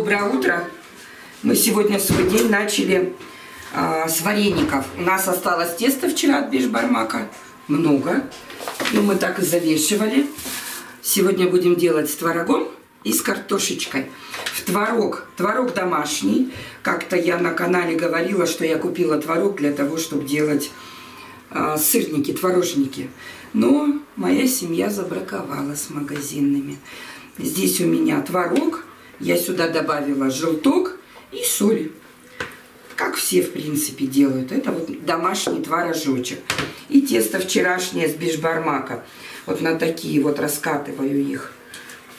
доброе утро. Мы сегодня свой день начали с вареников. У нас осталось тесто вчера от Бешбармака. Много. И мы так и завешивали. Сегодня будем делать с творогом и с картошечкой. Творог домашний. Как-то я на канале говорила, что я купила творог для того, чтобы делать сырники, творожники. Но моя семья забраковала с магазинными. Здесь у меня творог. Я сюда добавила желток и соль. Как все, в принципе, делают. Это вот домашний творожочек. И тесто вчерашнее с Бешбармака. Вот на такие вот раскатываю их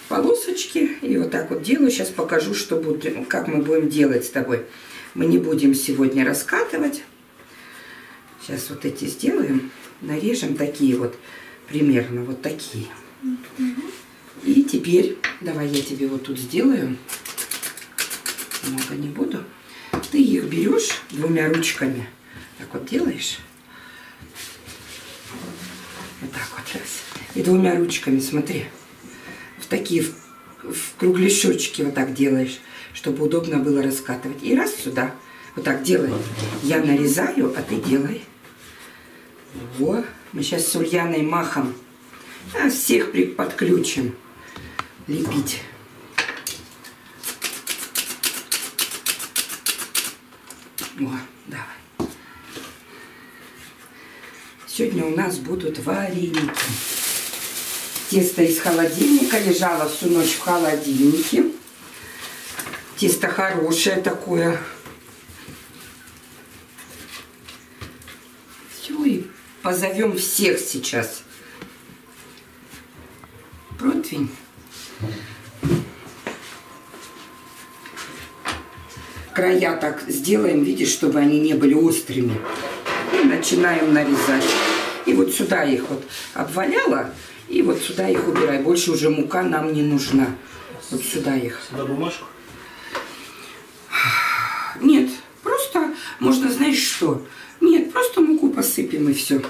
полосочки. И вот так вот делаю. Сейчас покажу, что будем, как мы будем делать с тобой. Мы не будем сегодня раскатывать. Сейчас вот эти сделаем. Нарежем такие вот. Примерно вот такие. И теперь, давай я тебе вот тут сделаю. Много не буду. Ты их берешь двумя ручками. Так вот делаешь. Вот так вот раз. И двумя ручками, смотри. В такие в кругляшочки вот так делаешь, чтобы удобно было раскатывать. И раз сюда. Вот так делай. Я нарезаю, а ты делай. Вот. Мы сейчас с Ульяной махом всех подключим. Лепить. О, давай. Сегодня у нас будут вареники. Тесто из холодильника. Лежало всю ночь в холодильнике. Тесто хорошее такое. Все, и позовем всех сейчас. Противень. Края так сделаем, видишь, чтобы они не были острыми. И начинаем нарезать. И вот сюда их вот обваляла, и вот сюда их убирай. Больше уже мука нам не нужна. Вот сюда их. Сюда бумажку? Нет, просто можно, знаешь что? Нет, просто муку посыпем и все.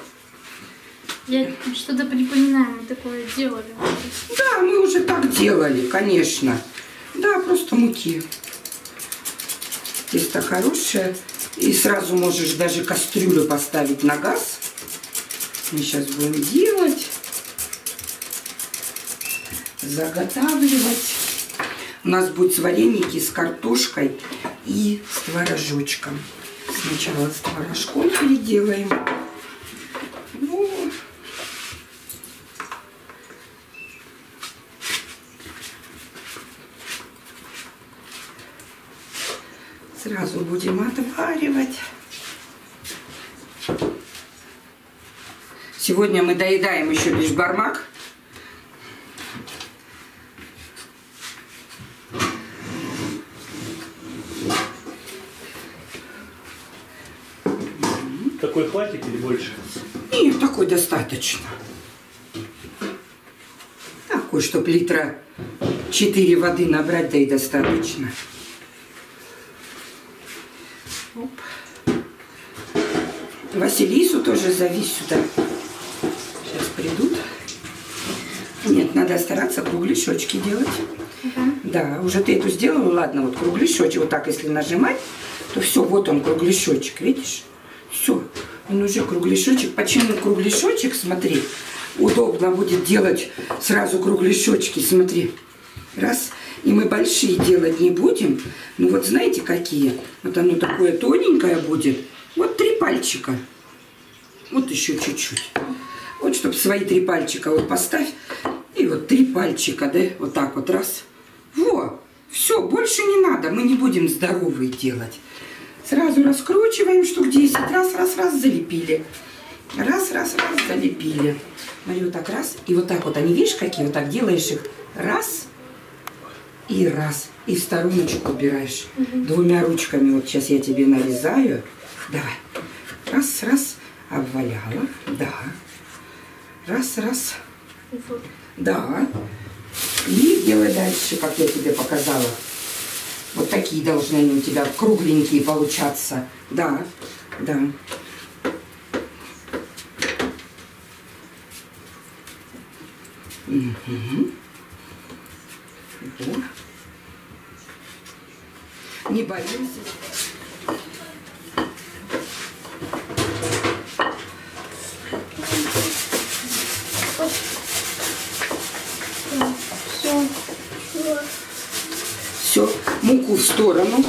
Я что-то припоминаю, мы такое делали. Да, мы уже так делали, конечно. Да, просто муки. Тесто хорошее. И сразу можешь даже кастрюлю поставить на газ. Мы сейчас будем делать. Заготавливать. У нас будут вареники с картошкой и с творожочком. Сначала с творожком переделаем. Сразу будем отваривать. Сегодня мы доедаем еще Бешбармак. Такой хватит или больше? Нет, такой достаточно. Такой, чтобы литра 4 воды набрать, да и достаточно. Оп. Василису тоже зови сюда. Сейчас придут. Нет, надо стараться кругляшочки делать. Да, уже ты эту сделала, ладно, вот кругляшочек. Вот так, если нажимать, то все, вот он кругляшочек, видишь? Все, он уже кругляшочек. Почему кругляшочек, смотри, удобно будет делать сразу кругляшочки, смотри. Раз. И мы большие делать не будем. Ну вот знаете какие? Вот оно такое тоненькое будет. Вот 3 пальчика. Вот еще чуть-чуть. Вот чтобы свои 3 пальчика вот поставь. И вот 3 пальчика, да? Вот так вот раз. Во! Все, больше не надо. Мы не будем здоровые делать. Сразу раскручиваем штук 10. Раз, залепили. Раз, залепили. Смотри, вот так раз. И вот так вот они, видишь, какие? Вот так делаешь их. Раз. И раз. И в стороночку убираешь. Двумя ручками. Вот сейчас я тебе нарезаю. Давай. Раз. Обваляла. Да. Раз. Да. И делай дальше, как я тебе показала. Вот такие должны они у тебя кругленькие получаться. Да. Угу. Не боимся. Все, муку в сторону.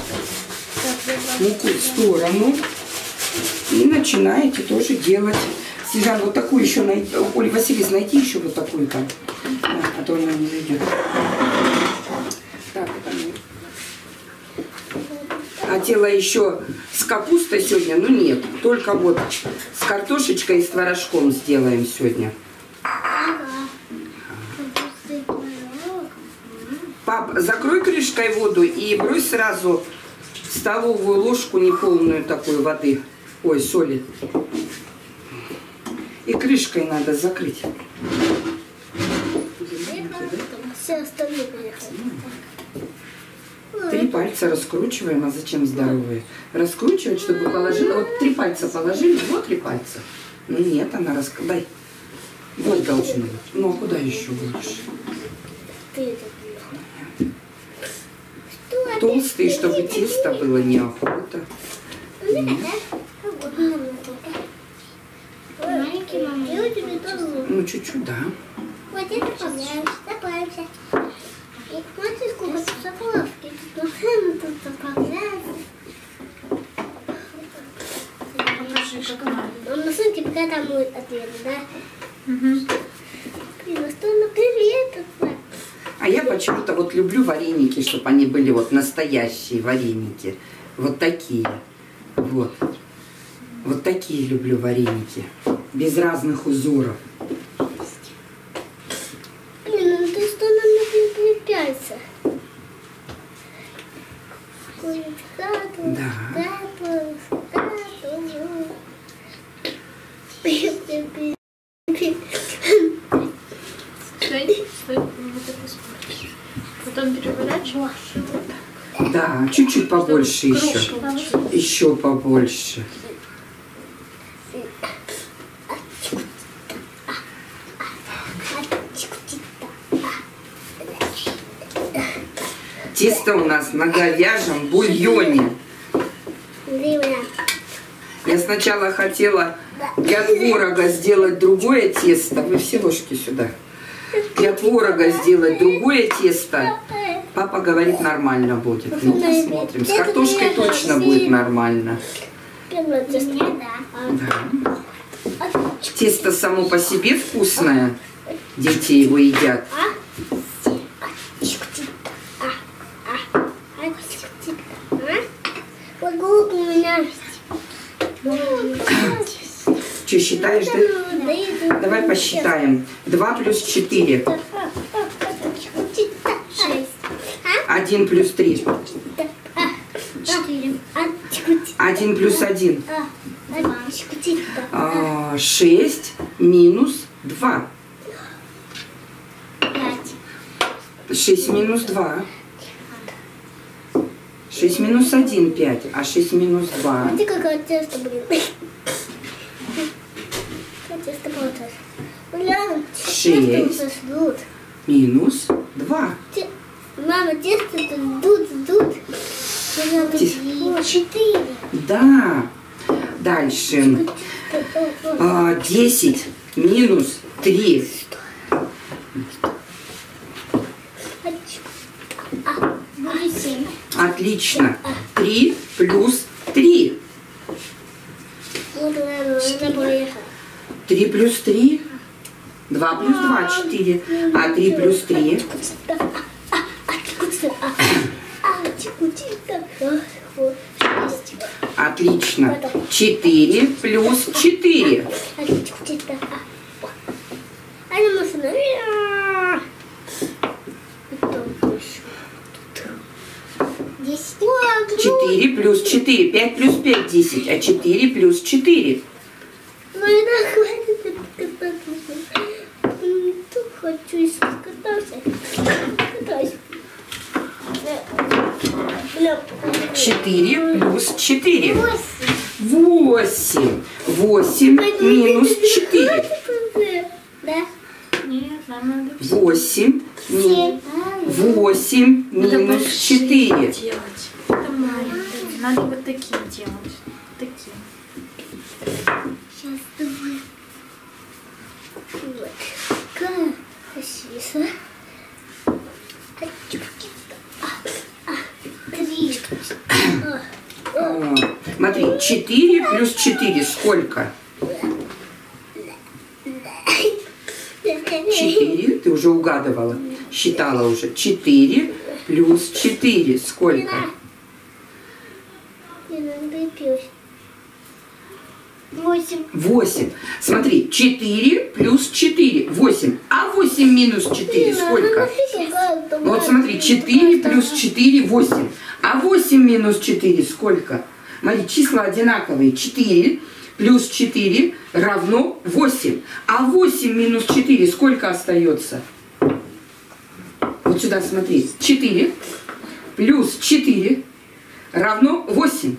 Муку в сторону. И начинаете тоже делать. Снежан, вот такую еще найти. Оля, Василис, найти еще вот такую там. Да, а то она не зайдет. Так, хотела еще с капустой сегодня, но нет. Только вот с картошечкой и с творожком сделаем сегодня. Пап, закрой крышкой воду и брось сразу столовую ложку неполную такой воды. Ой, соли. И крышкой надо закрыть. Все остальные поехали. 3 пальца раскручиваем, а зачем здоровые? Раскручивать, чтобы положила. Вот 3 пальца положили, вот 3 пальца. Ну нет, она дай. Вот должно быть. Ну а куда еще больше? Толстые, чтобы тесто было неохота. Ну чуть-чуть, да. Вот это добавимся. И смотри, сколько тут заправки. Тут заправляется. Покажи, как надо. Он на сумке пока там будет ответ, да? Угу. Блин, что на привет. А я почему-то вот люблю вареники, чтобы они были вот настоящие вареники. Вот такие. Вот. Вот такие люблю вареники. Без разных узоров. Блин, ну ты что нам наклепляется? Да. Стой, вот это испортишь. Потом переворачиваешь. Да, чуть-чуть побольше еще. Еще побольше. Тесто у нас на говяжьем бульоне. Я сначала хотела для творога сделать другое тесто. Вы все ложки сюда. Для творога сделать другое тесто. Папа говорит, нормально будет. Ну, посмотрим. С картошкой точно будет нормально. Да. Тесто само по себе вкусное. Дети его едят. Вот голубь у меня. Что, считаешь, да? Давай посчитаем. 2 плюс 4. 1 плюс 3. 1 плюс 1. 6 минус 2. 6 минус 2. 6 минус 1, 5. А 6 минус 2. Смотри, какое тесто, блин. Какое тесто получилось. Бля, 6 минус 2. Мама, тесто тут. 4. Да. Дальше. 10 минус 3. Будет 7. Отлично. 3 плюс 3. Вот, это поехало. 3 плюс 3. 2 плюс 2, 4. А 3 плюс 3. Отлично. 4 плюс 4. Четыре плюс 4. 5 плюс 5, 10. А 4 плюс 4. Хочу скататься. 4 плюс 4. 8. 8 минус 4. Да? Нет, нам надо 8 минус 4. делать. Это Надо вот такие делать. Такие. Сейчас давай. Вот. Какая красивая. Три. Смотри, 4 плюс 4 сколько? 4, ты уже угадывала, считала уже. 4 плюс 4 сколько? Я напилась. 8. 8. Смотри, 4 плюс 4, 8. А 8 минус 4 сколько? Вот смотри, 4 плюс 4, 8. А 8 минус 4 сколько? Смотри, числа одинаковые. 4 плюс 4 равно 8. А 8 минус 4 сколько остается? Вот сюда смотри. 4 плюс 4 равно 8.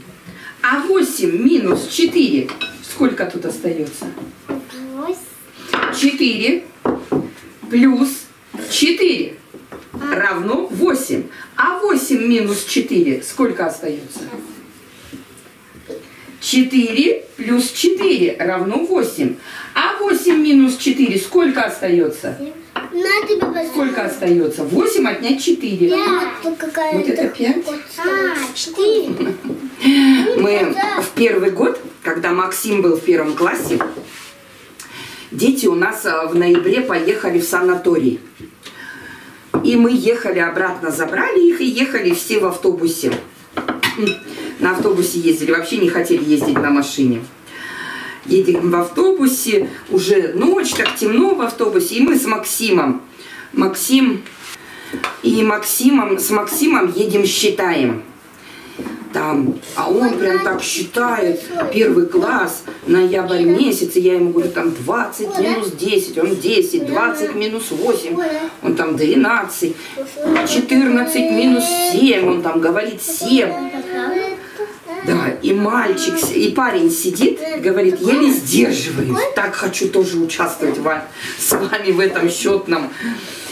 А 8 минус 4 сколько тут остается? 4 плюс 4 равно 8. А 8 минус 4 сколько остается? 4 плюс 4 равно 8. А 8 минус 4 сколько остается? Сколько остается? 8 отнять 4. Вот это 5. 4. Мы в первый год, когда Максим был в 1 классе, дети у нас в ноябре поехали в санаторий. И мы ехали обратно, забрали их и ехали все в автобусе. На автобусе ездили, вообще не хотели ездить на машине. Едем в автобусе, уже ночь, так темно в автобусе, и мы с Максимом. С Максимом едем, считаем. Там, а он прям так считает, 1 класс, ноябрь месяц, и я ему говорю, там 20 минус 10, он 10, 20 минус 8, он там 12, 14 минус 7, он там говорит 7. Да, и мальчик, и парень сидит, говорит, еле сдерживаюсь, так хочу тоже участвовать с вами в этом счетном,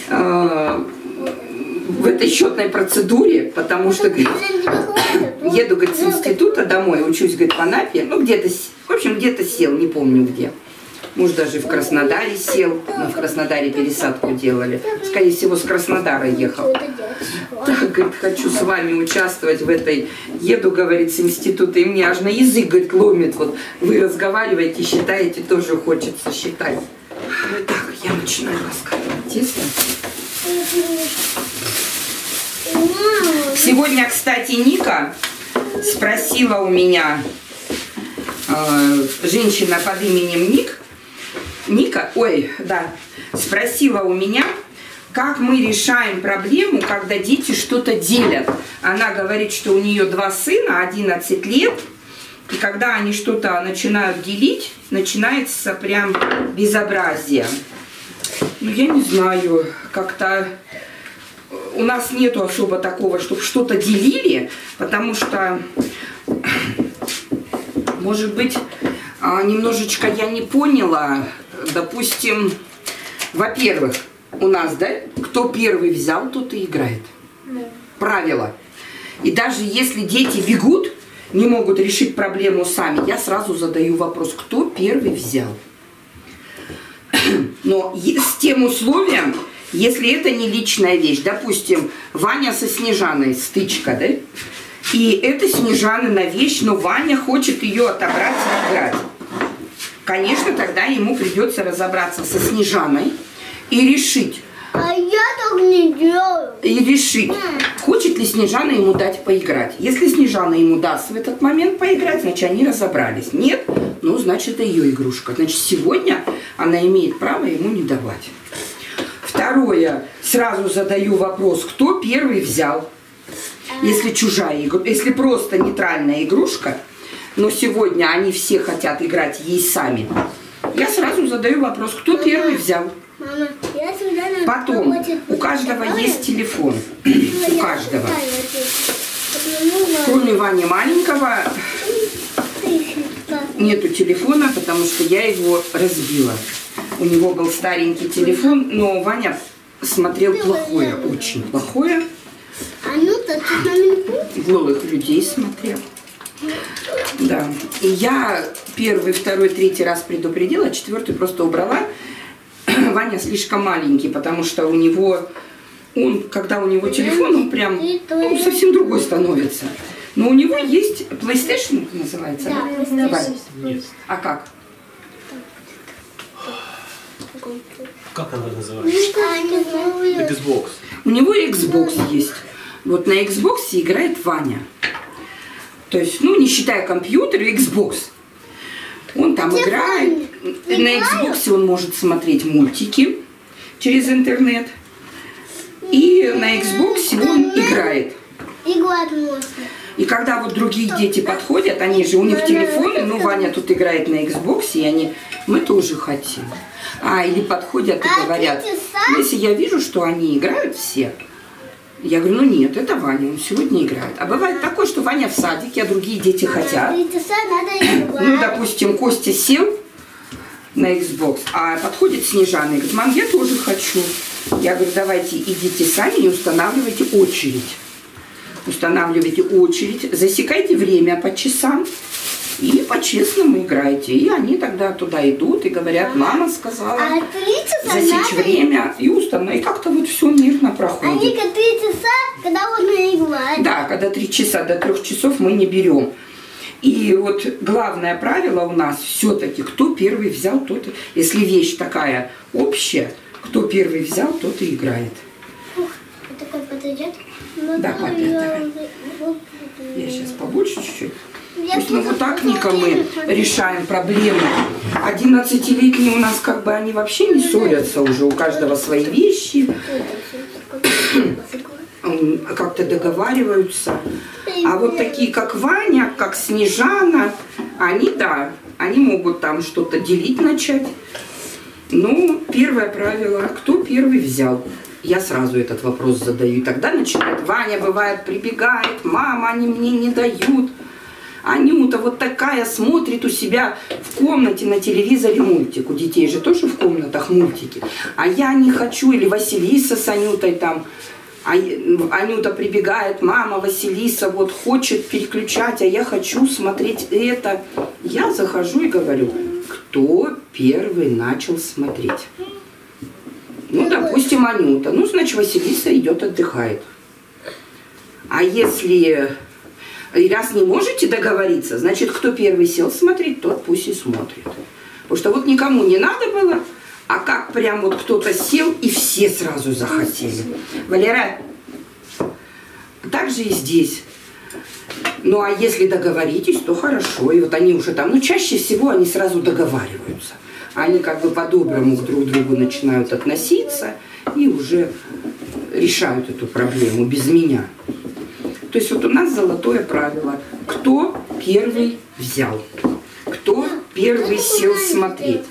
в этой счетной процедуре, потому что, говорит, еду, говорит, с института домой, учусь, говорит, в Анапе, ну, где-то, в общем, где-то сел, не помню где. Может, даже в Краснодаре сел, мы в Краснодаре пересадку делали. Скорее всего, с Краснодара ехал. Так, говорит, хочу с вами участвовать в этой, еду, говорит, с института, и мне аж на язык, говорит, ломит, вот, вы разговариваете, считаете, тоже хочется считать. Так, я начинаю раскатывать тесто. Сегодня, кстати, Ника спросила у меня, женщина под именем спросила у меня, как мы решаем проблему, когда дети что-то делят. Она говорит, что у нее 2 сына, 11 лет, и когда они что-то начинают делить, начинается прям безобразие. Ну, я не знаю, как-то у нас нету особо такого, чтобы что-то делили, потому что, может быть, немножечко я не поняла, допустим, во-первых, у нас, да, кто первый взял, тот и играет. Правило. И даже если дети бегут, не могут решить проблему сами, я сразу задаю вопрос, кто первый взял. Но с тем условием, если это не личная вещь, допустим, Ваня со Снежаной, стычка, да? И это Снежанина вещь, но Ваня хочет ее отобрать и играть. Конечно, тогда ему придется разобраться со Снежаной и решить. А я так не делаю. И решить, хочет ли Снежана ему дать поиграть. Если Снежана ему даст в этот момент поиграть, значит, они разобрались. Нет, ну, значит, это ее игрушка. Значит, сегодня она имеет право ему не давать. Второе, сразу задаю вопрос, кто первый взял. Если чужая игрушка, если просто нейтральная игрушка, но сегодня они все хотят играть ей сами, я сразу задаю вопрос, кто первый взял. Мама, я сюда Потом, у каждого есть телефон. У каждого. Кроме Вани маленького нету телефона, потому что я его разбила. У него был старенький телефон, но Ваня смотрел плохое, очень плохое. А ну-то ты с нами не будешь? Голых людей смотрел. Да. И я первый, второй, третий раз предупредила, четвертый просто убрала. Ваня слишком маленький, потому что у него, когда у него телефон, он прям совсем другой становится. Но у него есть PlayStation, называется? Да, PlayStation. Нет. А как? Как она называется? Xbox. У него Xbox есть. Вот на Xbox играет Ваня. То есть, не считая компьютера, Xbox. Он там играет. На Xbox он может смотреть мультики через интернет. И на Xbox он играет. Играть можно. И когда вот другие дети подходят, они же, у них телефоны, Ваня тут играет на Xbox, и мы тоже хотим. Или подходят и говорят, если я вижу, что они играют все, я говорю, нет, это Ваня, он сегодня играет. А бывает такое, что Ваня в садике, а другие дети хотят. Допустим, Костя сел на Xbox, а подходит Снежана и говорит, мам, я тоже хочу. Я говорю, давайте идите сами и устанавливайте очередь. Устанавливайте очередь, засекайте время по часам и по-честному играйте. И они тогда туда идут и говорят, мама сказала засечь время и установить. И как-то вот все мирно проходит. Они 3 часа, когда можно играть. Да, когда 3 часа до 3 часов мы не берем. И вот главное правило у нас все-таки, кто первый взял, тот, если вещь такая общая, кто первый взял, тот и играет. Это как подойдет? Да, папе, давай. Я сейчас побольше чуть-чуть. То есть мы вот так мы решаем проблему. 11-летние у нас они вообще не ссорятся уже, у каждого свои вещи. Как-то договариваются. А вот такие, как Ваня, как Снежана, они могут там что-то делить начать. Первое правило, кто первый взял? Я сразу этот вопрос задаю. И тогда начинает, Ваня, бывает, прибегает, мама, они мне не дают. Анюта вот такая смотрит у себя в комнате на телевизоре мультик. У детей же тоже в комнатах мультики. А я не хочу. Или Василиса с Анютой там. Анюта прибегает, мама, Василиса вот хочет переключать, а я хочу смотреть это. Я захожу и говорю, кто первый начал смотреть? Допустим, Анюта. Значит, Василиса идет отдыхает. А если раз не можете договориться, значит, кто первый сел смотреть, тот пусть и смотрит. Потому что вот никому не надо было, а как прям вот кто-то сел, и все сразу захотели. Валера, так же и здесь. А если договоритесь, то хорошо. И вот они уже там, чаще всего они сразу договариваются. Они по-доброму друг к другу начинают относиться и уже решают эту проблему без меня. То есть вот у нас золотое правило. Кто первый взял? Кто первый сел смотреть?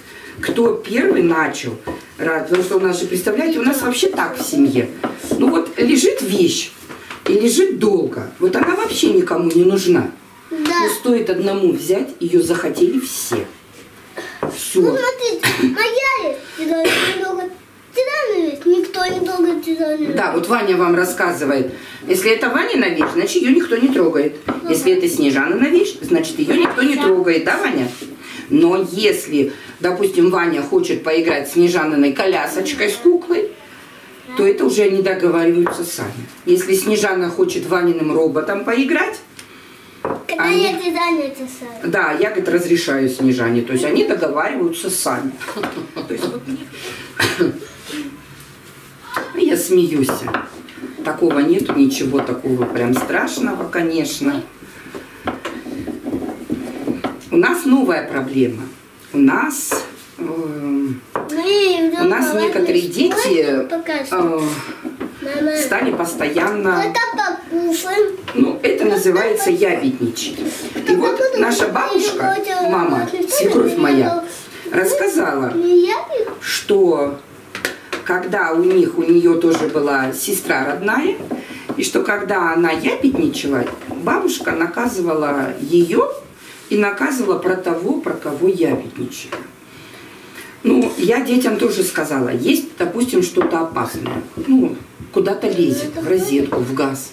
Кто первый начал? Потому что у нас же, представляете, у нас вообще так в семье. Лежит вещь и лежит долго. Вот она вообще никому не нужна. Да. Но стоит одному взять, ее захотели все. Все. Смотрите, моя есть недолго тирана есть, никто недолго тирана. Да, вот Ваня вам рассказывает. Если это Ванина вещь, значит ее никто не трогает. Если это Снежанина вещь, значит ее никто не трогает, да, Ваня? Но если, допустим, Ваня хочет поиграть с Снежаниной колясочкой, с куклой, то это уже они договариваются сами. Если Снежана хочет Ваниным роботом поиграть, Когда я тирана, это сам. да, я, разрешаю Снежане. То есть они договариваются сами. Я смеюсь. Такого нету, ничего такого прям страшного, конечно. У нас новая проблема. У нас некоторые дети стали постоянно... Это покушаем. Это называется ябедничать. И вот наша бабушка, мама, свекровь моя, рассказала, что когда у нее тоже была сестра родная, и что когда она ябедничала, бабушка наказывала ее и наказывала про того, про кого ябедничала. Я детям тоже сказала, есть, допустим, что-то опасное, куда-то лезет, в розетку, в газ.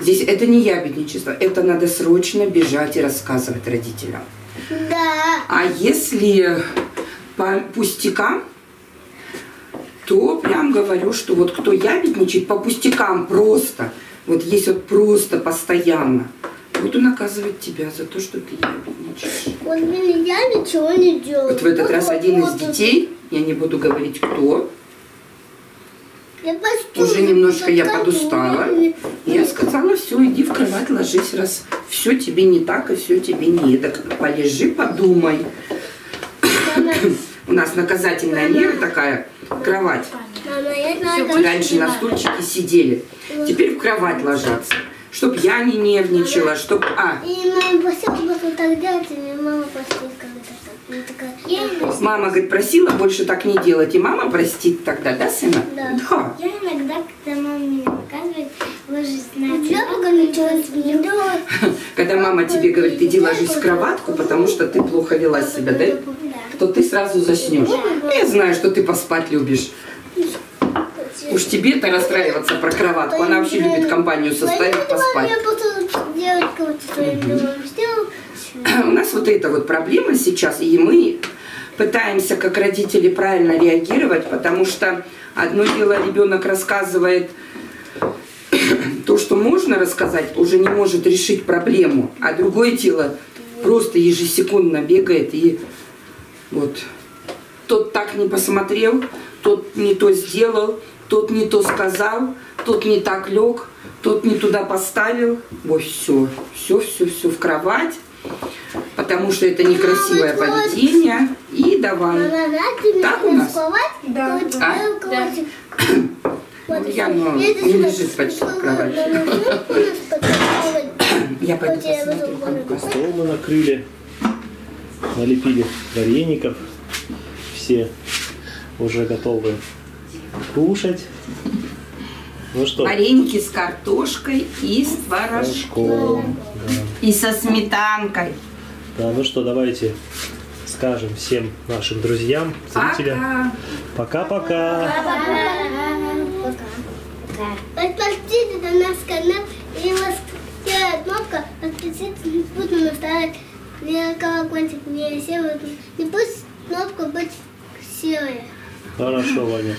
Здесь это не ябедничество, это надо срочно бежать и рассказывать родителям. Да. А если по пустякам, то прям говорю, что вот кто ябедничает по пустякам просто, вот есть вот просто постоянно, вот он наказывает тебя за то, что ты ябедничаешь. Вот я ничего не делаю. Вот в этот раз один из детей, я не буду говорить кто, уже немножко я подустала. Я сказала, все, иди в кровать, ложись, раз все тебе не так и все тебе не так. Полежи, подумай. У нас наказательная мера такая, кровать. Мама, я знаю, Раньше на стульчике сидели, теперь в кровать ложатся. Чтоб я не нервничала, чтоб... И мама просила больше так делать, и мама простит, когда так. Мама, говорит, просила больше так не делать, и мама простит тогда, да, сына? Да. Да. Я иногда, когда мама меня наказывает, ложусь на Я пока ничего не делаю. Когда мама тебе говорит, иди ложись в кроватку, потому что ты плохо вела себя, да? То ты сразу заснешь. Я знаю, что ты поспать любишь. Уж тебе-то расстраиваться про кроватку. Она вообще любит компанию составить, поспать. Я просто девочка вот своим домом сделала. У нас вот эта вот проблема сейчас, и мы пытаемся как родители правильно реагировать, потому что одно дело ребенок рассказывает то, что можно рассказать, уже не может решить проблему, а другое дело просто ежесекундно бегает и вот тот так не посмотрел, тот не то сделал, тот не то сказал, тот не так лег, тот не туда поставил. Вот все в кровать, потому что это некрасивое поведение. И давай. Так у нас? Да. Яна не лежит почти в кровати. Я пойду посмотрю. Стол мы накрыли, налепили вареников. Все уже готовы кушать. Ну что? Вареники с картошкой и с творожком. Да. И со сметанкой. Да, ну что, давайте скажем всем нашим друзьям, зрителям. Пока-пока. Подпишитесь на наш канал и серая кнопка подписаться, буду наставить колокольчик. Не пусть кнопка быть серая. Хорошо, Ваня.